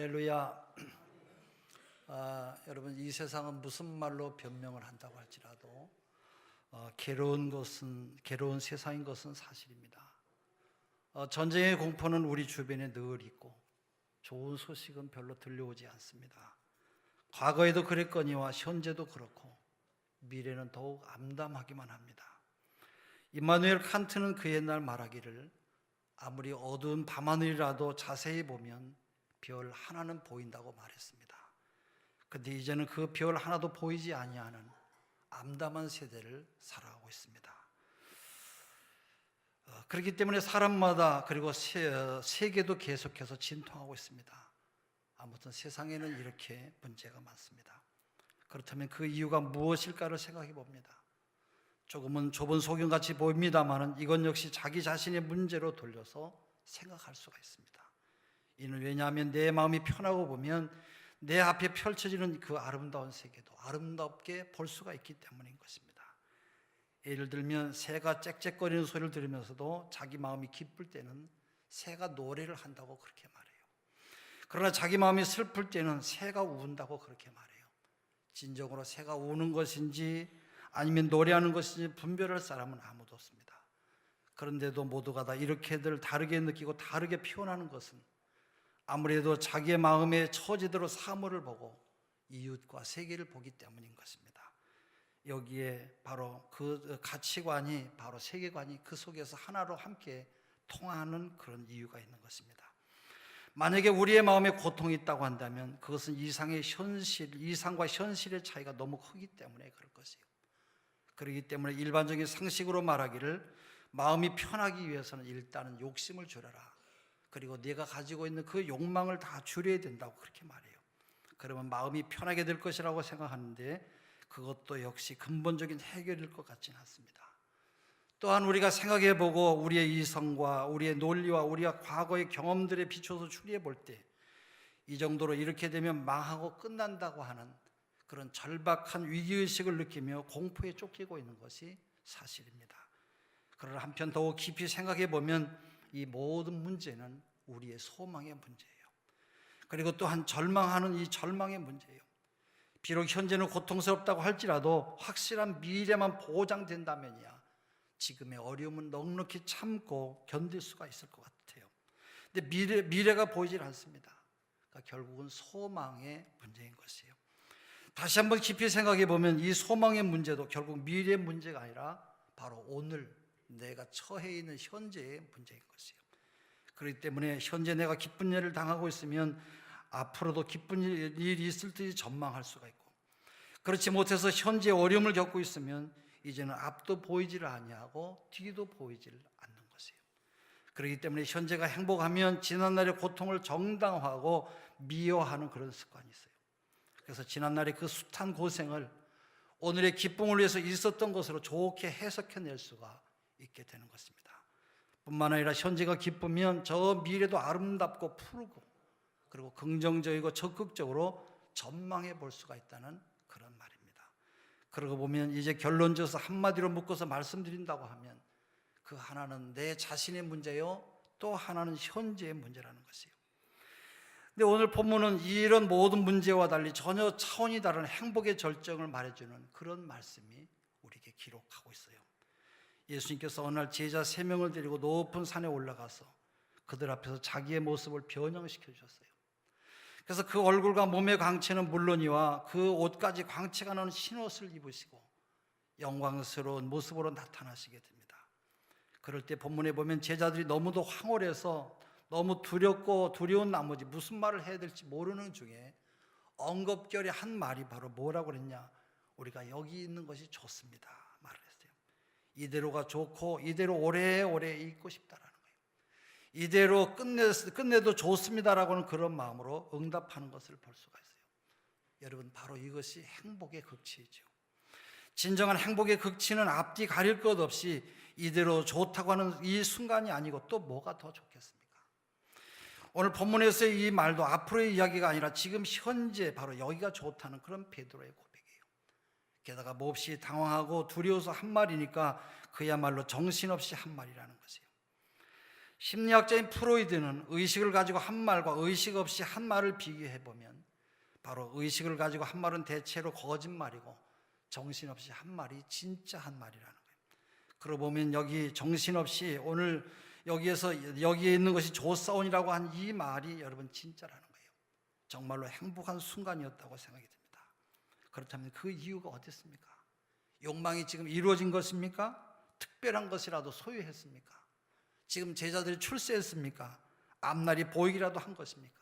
할렐루야. 여러분, 이 세상은 무슨 말로 변명을 한다고 할지라도 괴로운 세상인 것은 사실입니다. 전쟁의 공포는 우리 주변에 늘 있고 좋은 소식은 별로 들려오지 않습니다. 과거에도 그랬거니와 현재도 그렇고 미래는 더욱 암담하기만 합니다. 임마누엘 칸트는 그 옛날 말하기를 아무리 어두운 밤하늘이라도 자세히 보면 별 하나는 보인다고 말했습니다. 그런데 이제는 그 별 하나도 보이지 아니하는 암담한 세대를 살아가고 있습니다. 그렇기 때문에 사람마다 그리고 세계도 계속해서 진통하고 있습니다. 아무튼 세상에는 이렇게 문제가 많습니다. 그렇다면 그 이유가 무엇일까를 생각해 봅니다. 조금은 좁은 소견같이 보입니다만 이건 역시 자기 자신의 문제로 돌려서 생각할 수가 있습니다. 이는 왜냐하면 내 마음이 편하고 보면 내 앞에 펼쳐지는 그 아름다운 세계도 아름답게 볼 수가 있기 때문인 것입니다. 예를 들면 새가 짹짹거리는 소리를 들으면서도 자기 마음이 기쁠 때는 새가 노래를 한다고 그렇게 말해요. 그러나 자기 마음이 슬플 때는 새가 운다고 그렇게 말해요. 진정으로 새가 우는 것인지 아니면 노래하는 것인지 분별할 사람은 아무도 없습니다. 그런데도 모두가 다 이렇게들 다르게 느끼고 다르게 표현하는 것은 아무래도 자기의 마음의 처지대로 사물을 보고 이웃과 세계를 보기 때문인 것입니다. 여기에 바로 그 가치관이, 바로 세계관이 그 속에서 하나로 함께 통하는 그런 이유가 있는 것입니다. 만약에 우리의 마음에 고통이 있다고 한다면 그것은 이상과 현실의 차이가 너무 크기 때문에 그럴 것이에요. 그렇기 때문에 일반적인 상식으로 말하기를 마음이 편하기 위해서는 일단은 욕심을 줄여라. 그리고 네가 가지고 있는 그 욕망을 다 줄여야 된다고 그렇게 말해요. 그러면 마음이 편하게 될 것이라고 생각하는데 그것도 역시 근본적인 해결일 것 같지는 않습니다. 또한 우리가 생각해보고 우리의 이성과 우리의 논리와 우리가 과거의 경험들에 비춰서 추리해볼 때 이 정도로 이렇게 되면 망하고 끝난다고 하는 그런 절박한 위기의식을 느끼며 공포에 쫓기고 있는 것이 사실입니다. 그러나 한편 더욱 깊이 생각해보면 이 모든 문제는 우리의 소망의 문제예요. 그리고 또한 절망하는 이 절망의 문제예요. 비록 현재는 고통스럽다고 할지라도 확실한 미래만 보장된다면야 지금의 어려움은 넉넉히 참고 견딜 수가 있을 것 같아요. 근데 미래가 보이질 않습니다. 그러니까 결국은 소망의 문제인 것이에요. 다시 한번 깊이 생각해 보면 이 소망의 문제도 결국 미래의 문제가 아니라 바로 오늘 내가 처해 있는 현재의 문제인 것이에요. 그렇기 때문에 현재 내가 기쁜 일을 당하고 있으면 앞으로도 기쁜 일이 있을 듯이 전망할 수가 있고, 그렇지 못해서 현재 어려움을 겪고 있으면 이제는 앞도 보이지를 아니하고 뒤도 보이지를 않는 것이에요. 그렇기 때문에 현재가 행복하면 지난날의 고통을 정당화하고 미워하는 그런 습관이 있어요. 그래서 지난날의 그 숱한 고생을 오늘의 기쁨을 위해서 있었던 것으로 좋게 해석해낼 수가 있게 되는 것입니다. 뿐만 아니라 현재가 기쁘면 저 미래도 아름답고 푸르고 그리고 긍정적이고 적극적으로 전망해 볼 수가 있다는 그런 말입니다. 그러고 보면 이제 결론져서 한마디로 묶어서 말씀드린다고 하면 그 하나는 내 자신의 문제요, 또 하나는 현재의 문제라는 것이에요. 근데 오늘 본문은 이런 모든 문제와 달리 전혀 차원이 다른 행복의 절정을 말해주는 그런 말씀이 우리에게 기록하고 있어요. 예수님께서 어느 날 제자 3명을 데리고 높은 산에 올라가서 그들 앞에서 자기의 모습을 변형시켜 주셨어요. 그래서 그 얼굴과 몸의 광채는 물론이와 그 옷까지 광채가 나는 흰옷을 입으시고 영광스러운 모습으로 나타나시게 됩니다. 그럴 때 본문에 보면 제자들이 너무도 황홀해서 너무 두렵고 두려운 나머지 무슨 말을 해야 될지 모르는 중에 엉겁결에 한 말이 바로 뭐라고 그랬냐? 우리가 여기 있는 것이 좋습니다 말을 했어요. 이대로가 좋고 이대로 오래오래 있고 싶다라는 거예요. 이대로 끝내도 좋습니다라고는 그런 마음으로 응답하는 것을 볼 수가 있어요. 여러분, 바로 이것이 행복의 극치이죠. 진정한 행복의 극치는 앞뒤 가릴 것 없이 이대로 좋다고 하는 이 순간이 아니고 또 뭐가 더 좋겠습니까? 오늘 본문에서의 이 말도 앞으로의 이야기가 아니라 지금 현재 바로 여기가 좋다는 그런 베드로의 고백이에요. 게다가 몹시 당황하고 두려워서 한 말이니까 그야말로 정신없이 한 말이라는 것이에요. 심리학자인 프로이드는 의식을 가지고 한 말과 의식 없이 한 말을 비교해 보면 바로 의식을 가지고 한 말은 대체로 거짓말이고 정신없이 한 말이 진짜 한 말이라는 거예요. 그러고 보면 여기 정신없이 오늘 여기에 있는 것이 조사원이라고 한 이 말이 여러분 진짜라는 거예요. 정말로 행복한 순간이었다고 생각이 듭니다. 그렇다면 그 이유가 어디 있습니까? 욕망이 지금 이루어진 것입니까? 특별한 것이라도 소유했습니까? 지금 제자들이 출세했습니까? 앞날이 보이기라도 한 것입니까?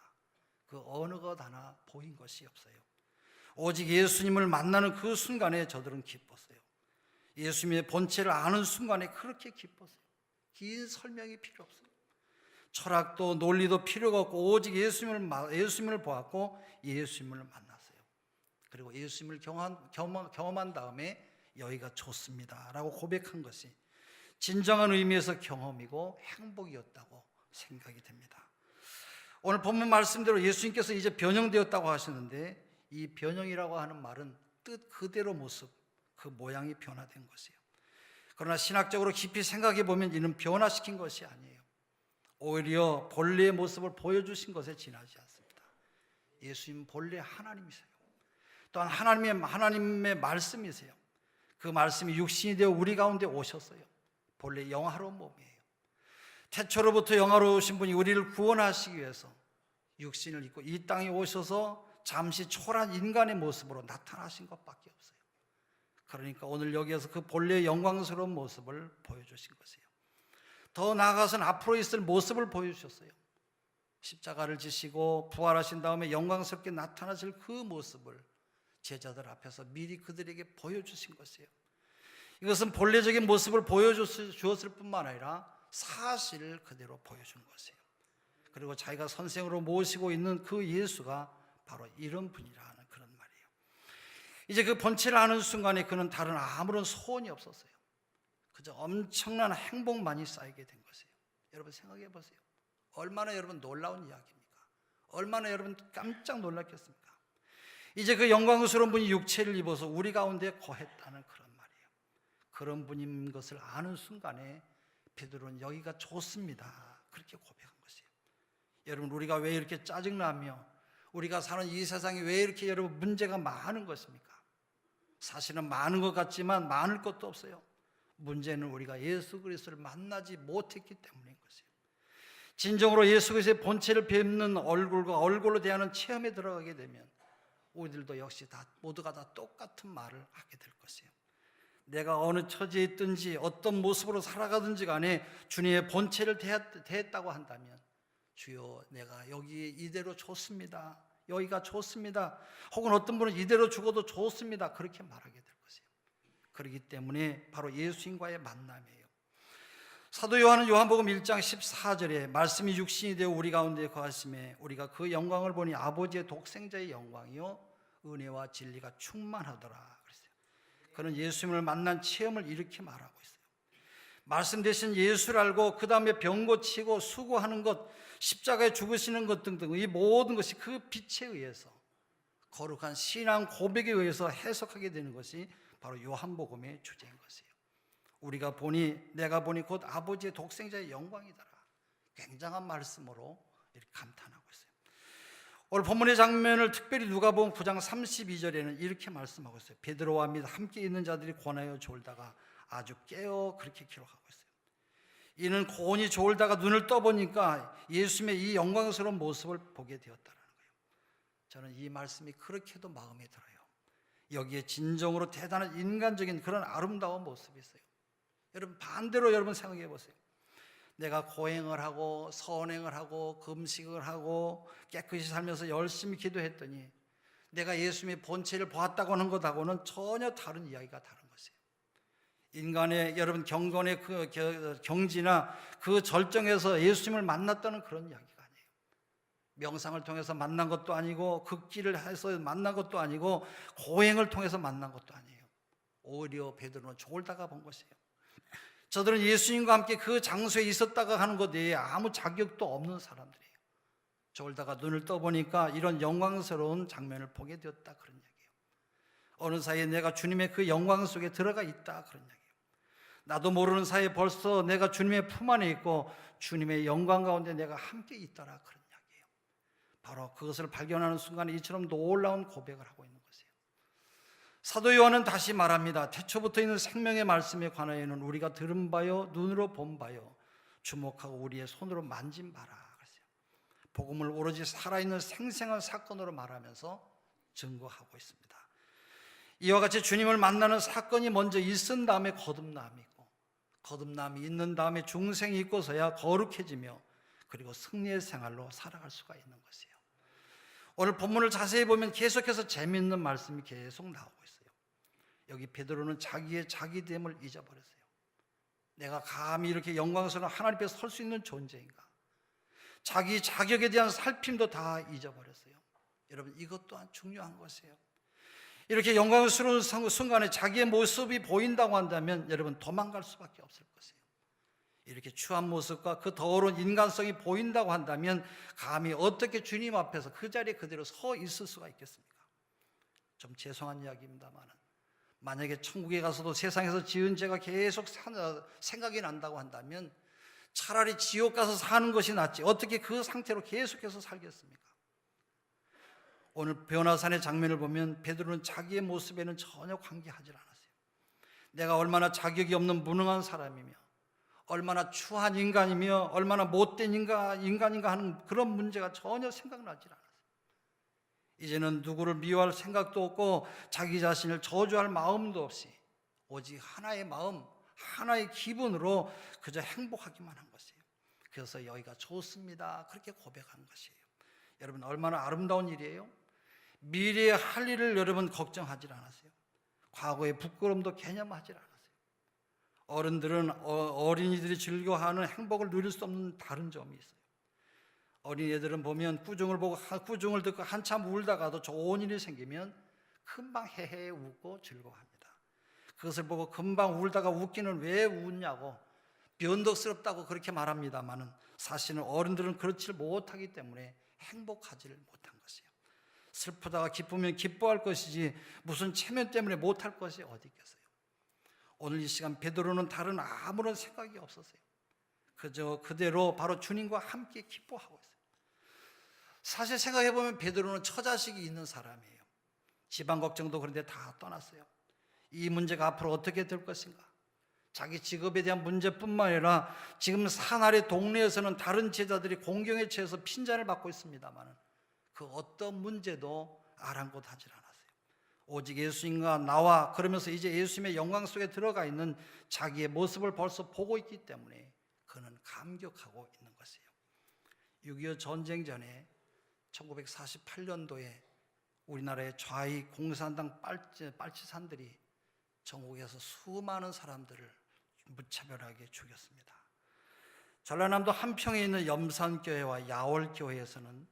그 어느 것 하나 보인 것이 없어요. 오직 예수님을 만나는 그 순간에 저들은 기뻤어요. 예수님의 본체를 아는 순간에 그렇게 기뻤어요. 긴 설명이 필요 없어요. 철학도 논리도 필요가 없고 오직 예수님을 보았고 예수님을 만났어요. 그리고 예수님을 경험한 다음에 여기가 좋습니다 라고 고백한 것이 진정한 의미에서 경험이고 행복이었다고 생각이 됩니다. 오늘 본문 말씀대로 예수님께서 이제 변형되었다고 하시는데 이 변형이라고 하는 말은 뜻 그대로 모습, 그 모양이 변화된 것이에요. 그러나 신학적으로 깊이 생각해 보면 이는 변화시킨 것이 아니에요. 오히려 본래의 모습을 보여주신 것에 지나지 않습니다. 예수님 본래 하나님이세요. 또한 하나님의 말씀이세요. 그 말씀이 육신이 되어 우리 가운데 오셨어요. 본래 영화로운 몸이에요. 태초로부터 영화로우신 분이 우리를 구원하시기 위해서 육신을 입고 이 땅에 오셔서 잠시 초라한 인간의 모습으로 나타나신 것밖에 없어요. 그러니까 오늘 여기에서 그 본래의 영광스러운 모습을 보여주신 것이에요. 더 나아가서는 앞으로 있을 모습을 보여주셨어요. 십자가를 지시고 부활하신 다음에 영광스럽게 나타나실 그 모습을 제자들 앞에서 미리 그들에게 보여주신 것이에요. 이것은 본래적인 모습을 보여주었을 뿐만 아니라 사실을 그대로 보여준 것이에요. 그리고 자기가 선생으로 모시고 있는 그 예수가 바로 이런 분이라는 그런 말이에요. 이제 그 본체를 아는 순간에 그는 다른 아무런 소원이 없었어요. 그저 엄청난 행복만이 쌓이게 된 것이에요. 여러분 생각해 보세요. 얼마나 여러분 놀라운 이야기입니까? 얼마나 여러분 깜짝 놀랐겠습니까? 이제 그 영광스러운 분이 육체를 입어서 우리 가운데 거했다는 그런 말이에요. 그런 분인 것을 아는 순간에 베드로는 여기가 좋습니다 그렇게 고백한 것이에요. 여러분 우리가 왜 이렇게 짜증나며 우리가 사는 이 세상에 왜 이렇게 여러분 문제가 많은 것입니까? 사실은 많은 것 같지만 많을 것도 없어요. 문제는 우리가 예수 그리스도를 만나지 못했기 때문인 것이에요. 진정으로 예수 그리스도의 본체를 뵙는 얼굴과 얼굴로 대하는 체험에 들어가게 되면 우리들도 역시 모두가 다 똑같은 말을 하게 될 것이에요. 내가 어느 처지에 있든지 어떤 모습으로 살아가든지 간에 주님의 본체를 대했다고 한다면 주여 내가 여기 이대로 좋습니다, 여기가 좋습니다, 혹은 어떤 분은 이대로 죽어도 좋습니다 그렇게 말하게 될 것이에요. 그렇기 때문에 바로 예수님과의 만남이에요. 사도 요한은 요한복음 1장 14절에 말씀이 육신이 되어 우리 가운데 거하심에 우리가 그 영광을 보니 아버지의 독생자의 영광이요 은혜와 진리가 충만하더라 그랬어요. 그는 예수님을 만난 체험을 이렇게 말하고 있어요. 말씀 대신 예수를 알고 그 다음에 병 고치고 수고하는 것, 십자가에 죽으시는 것 등등 이 모든 것이 그 빛에 의해서 거룩한 신앙 고백에 의해서 해석하게 되는 것이 바로 요한복음의 주제인 것이에요. 내가 보니 곧 아버지의 독생자의 영광이더라. 굉장한 말씀으로 이렇게 감탄하고 있어요. 오늘 본문의 장면을 특별히 누가복음 9장 32절에는 이렇게 말씀하고 있어요. 베드로와 및 함께 있는 자들이 권하여 졸다가 아주 깨어 그렇게 기록하고 있어요. 이는 고온이 졸다가 눈을 떠보니까 예수님의 이 영광스러운 모습을 보게 되었다는 거예요. 저는 이 말씀이 그렇게도 마음에 들어요. 여기에 진정으로 대단한 인간적인 그런 아름다운 모습이 있어요. 여러분 반대로 여러분 생각해 보세요. 내가 고행을 하고 선행을 하고 금식을 하고 깨끗이 살면서 열심히 기도했더니 내가 예수님의 본체를 보았다고 하는 것하고는 전혀 다른 이야기가 다른 것이에요. 인간의 여러분 경건의 그 경지나 그 절정에서 예수님을 만났다는 그런 이야기가 아니에요. 명상을 통해서 만난 것도 아니고 극기를 해서 만난 것도 아니고 고행을 통해서 만난 것도 아니에요. 오히려 베드로는 졸다가 본 것이에요. 저들은 예수님과 함께 그 장소에 있었다가 하는 것 외에 아무 자격도 없는 사람들이에요. 졸다가 눈을 떠보니까 이런 영광스러운 장면을 보게 되었다 그런 이야기예요. 어느 사이에 내가 주님의 그 영광 속에 들어가 있다 그런 이야기예요. 나도 모르는 사이에 벌써 내가 주님의 품 안에 있고 주님의 영광 가운데 내가 함께 있더라, 그런 이야기예요. 바로 그것을 발견하는 순간에 이처럼 놀라운 고백을 하고 있는 것이에요. 사도 요한은 다시 말합니다. 태초부터 있는 생명의 말씀에 관하여는 우리가 들은 바요, 눈으로 본 바요, 주목하고 우리의 손으로 만진 바라 그랬어요. 복음을 오로지 살아있는 생생한 사건으로 말하면서 증거하고 있습니다. 이와 같이 주님을 만나는 사건이 먼저 있은 다음에 거듭남이 있고, 거듭남이 있는 다음에 중생이 있고서야 거룩해지며 그리고 승리의 생활로 살아갈 수가 있는 것이에요. 오늘 본문을 자세히 보면 계속해서 재미있는 말씀이 계속 나오고 있어요. 여기 베드로는 자기의 자기됨을 잊어버렸어요. 내가 감히 이렇게 영광스러운 하나님 앞에 설 수 있는 존재인가? 자기 자격에 대한 살핌도 다 잊어버렸어요. 여러분, 이것 또한 중요한 것이에요. 이렇게 영광스러운 순간에 자기의 모습이 보인다고 한다면 여러분, 도망갈 수밖에 없을 것이에요. 이렇게 추한 모습과 그 더러운 인간성이 보인다고 한다면 감히 어떻게 주님 앞에서 그 자리에 그대로 서 있을 수가 있겠습니까? 좀 죄송한 이야기입니다만, 만약에 천국에 가서도 세상에서 지은 죄가 계속 생각이 난다고 한다면 차라리 지옥 가서 사는 것이 낫지 어떻게 그 상태로 계속해서 살겠습니까? 오늘 변화산의 장면을 보면 베드로는 자기의 모습에는 전혀 관계하지 않았어요. 내가 얼마나 자격이 없는 무능한 사람이며 얼마나 추한 인간이며 얼마나 못된 인간인가 하는 그런 문제가 전혀 생각나지 않았어요. 이제는 누구를 미워할 생각도 없고 자기 자신을 저주할 마음도 없이 오직 하나의 마음, 하나의 기분으로 그저 행복하기만 한 것이에요. 그래서 여기가 좋습니다, 그렇게 고백한 것이에요. 여러분, 얼마나 아름다운 일이에요. 미래에 할 일을 여러분 걱정하지 않았어요. 과거의 부끄러움도 개념하지 않았어요. 어른들은 어린이들이 즐거워하는 행복을 누릴 수 없는 다른 점이 있어요. 어린이들은 보면 꾸중을 듣고 한참 울다가도 좋은 일이 생기면 금방 헤헤 웃고 즐거워합니다. 그것을 보고 금방 울다가 웃기는 왜 웃냐고 변덕스럽다고 그렇게 말합니다만 사실은 어른들은 그렇지 못하기 때문에 행복하지를 못한 것이에요. 슬프다가 기쁘면 기뻐할 것이지 무슨 체면 때문에 못할 것이 어디 있겠어요. 오늘 이 시간 베드로는 다른 아무런 생각이 없었어요. 그저 그대로 바로 주님과 함께 기뻐하고 있어요. 사실 생각해보면 베드로는 처자식이 있는 사람이에요. 집안 걱정도 그런데 다 떠났어요. 이 문제가 앞으로 어떻게 될 것인가, 자기 직업에 대한 문제뿐만 아니라 지금 사나리 동네에서는 다른 제자들이 공경에 처해서 핀잔을 받고 있습니다만 그 어떤 문제도 아랑곳하지 않았어요. 오직 예수님과 나와, 그러면서 이제 예수님의 영광 속에 들어가 있는 자기의 모습을 벌써 보고 있기 때문에 그는 감격하고 있는 것이에요. 6.25 전쟁 전에 1948년도에 우리나라의 좌익 공산당 빨치산들이 전국에서 수많은 사람들을 무차별하게 죽였습니다. 전라남도 함평에 있는 염산교회와 야월교회에서는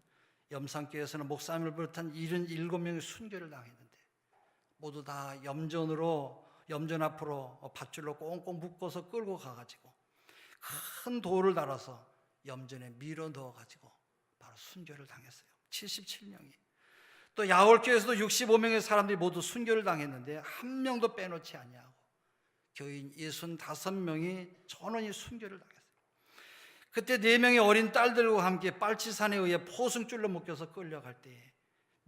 목사님을 비롯한 77명이 순교를 당했는데 모두 다 염전 앞으로 밧줄로 꽁꽁 묶어서 끌고 가가지고 큰 돌을 달아서 염전에 밀어 넣어가지고 바로 순교를 당했어요. 77명이. 또 야월교에서도 65명의 사람들이 모두 순교를 당했는데 한 명도 빼놓지 아니하고 교인 65명이 전원이 순교를 당했어요. 그때 4명의 어린 딸들과 함께 빨치산에 의해 포승줄로 묶여서 끌려갈 때에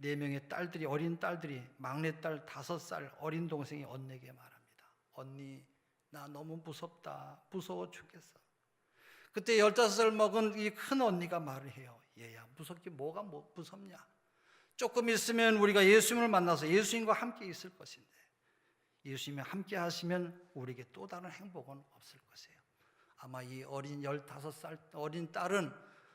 4명의 딸들이, 어린 딸들이, 막내딸 5살 어린 동생이 언니에게 말합니다. 언니, 나 너무 무섭다. 무서워 죽겠어. 그때 15살 먹은 이 큰 언니가 말을 해요. 얘야, 무섭기 뭐가 무섭냐. 조금 있으면 우리가 예수님을 만나서 예수님과 함께 있을 것인데 예수님이 함께 하시면 우리에게 또 다른 행복은 없을 것이에요. 아마 이 어린 15살 어린 딸은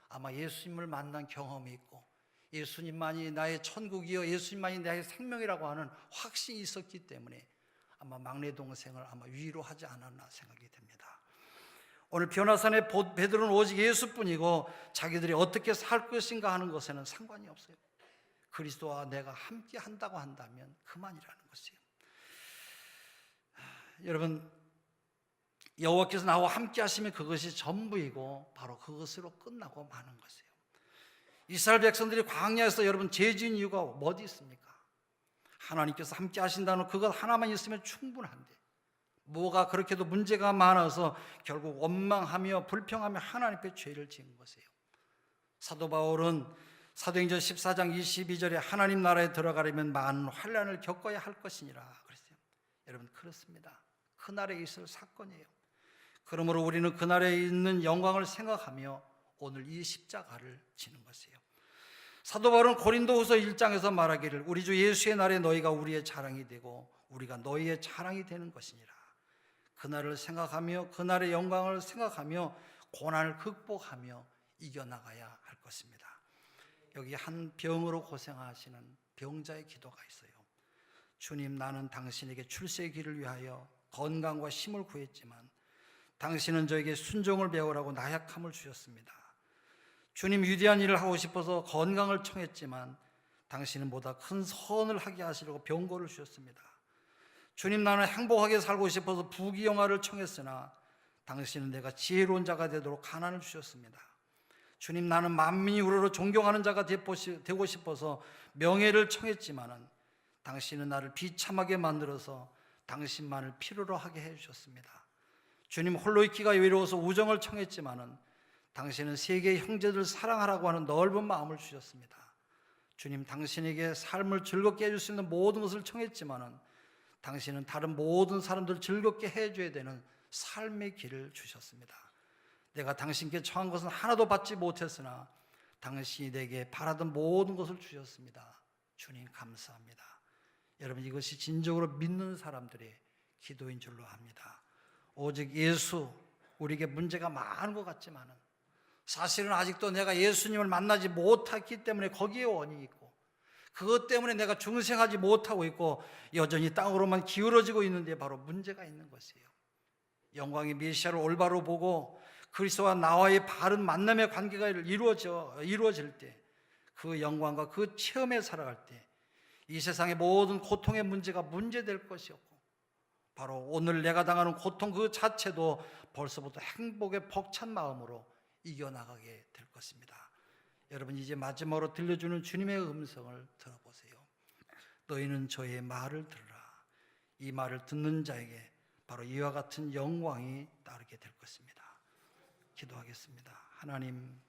아마 예수님을 만난 경험이 있고 예수님만이 나의 천국이요, 예수님만이 나의 생명이라고 하는 확신이 있었기 때문에 아마 막내 동생을 아마 위로하지 않았나 생각이 됩니다. 오늘 변화산의 베드로는 오직 예수뿐이고 자기들이 어떻게 살 것인가 하는 것에는 상관이 없어요. 그리스도와 내가 함께 한다고 한다면 그만이라는 것이에요. 여러분, 여호와께서 나와 함께 하시면 그것이 전부이고 바로 그것으로 끝나고 마는 것이에요. 이스라엘 백성들이 광야에서 여러분 죄 지은 이유가 어디 있습니까? 하나님께서 함께 하신다는 그것 하나만 있으면 충분한데 뭐가 그렇게도 문제가 많아서 결국 원망하며 불평하며 하나님께 죄를 지은 것이에요. 사도 바울은 사도행전 14장 22절에 하나님 나라에 들어가려면 많은 환난을 겪어야 할 것이니라 그랬어요. 여러분, 그렇습니다. 그날에 있을 사건이에요. 그러므로 우리는 그날에 있는 영광을 생각하며 오늘 이 십자가를 지는 것이에요. 사도 바울은 고린도후서 1장에서 말하기를 우리 주 예수의 날에 너희가 우리의 자랑이 되고 우리가 너희의 자랑이 되는 것이니라. 그날을 생각하며 그날의 영광을 생각하며 고난을 극복하며 이겨나가야 할 것입니다. 여기 한 병으로 고생하시는 병자의 기도가 있어요. 주님, 나는 당신에게 출세의 길을 위하여 건강과 힘을 구했지만 당신은 저에게 순종을 배우라고 나약함을 주셨습니다. 주님, 위대한 일을 하고 싶어서 건강을 청했지만 당신은 보다 큰 선을 하게 하시려고 병고를 주셨습니다. 주님, 나는 행복하게 살고 싶어서 부귀영화를 청했으나 당신은 내가 지혜로운 자가 되도록 가난을 주셨습니다. 주님, 나는 만민이 우러러 존경하는 자가 되고 싶어서 명예를 청했지만은 당신은 나를 비참하게 만들어서 당신만을 필요로 하게 해주셨습니다. 주님, 홀로 있기가 외로워서 우정을 청했지만은 당신은 세계의 형제들을 사랑하라고 하는 넓은 마음을 주셨습니다. 주님, 당신에게 삶을 즐겁게 해줄 수 있는 모든 것을 청했지만은 당신은 다른 모든 사람들을 즐겁게 해줘야 되는 삶의 길을 주셨습니다. 내가 당신께 청한 것은 하나도 받지 못했으나 당신이 내게 바라던 모든 것을 주셨습니다. 주님, 감사합니다. 여러분, 이것이 진정으로 믿는 사람들의 기도인 줄로 압니다. 오직 예수, 우리에게 문제가 많은 것 같지만은 사실은 아직도 내가 예수님을 만나지 못했기 때문에 거기에 원인이 있고 그것 때문에 내가 중생하지 못하고 있고 여전히 땅으로만 기울어지고 있는데 바로 문제가 있는 것이에요. 영광의 메시아를 올바로 보고 그리스도와 나와의 바른 만남의 관계가 이루어질 때, 그 영광과 그 체험에 살아갈 때 이 세상의 모든 고통의 문제가 문제될 것이었고 바로 오늘 내가 당하는 고통 그 자체도 벌써부터 행복의 벅찬 마음으로 이겨나가게 될 것입니다. 여러분, 이제 마지막으로 들려주는 주님의 음성을 들어보세요. 너희는 저의 말을 들으라. 이 말을 듣는 자에게 바로 이와 같은 영광이 따르게 될 것입니다. 기도하겠습니다. 하나님,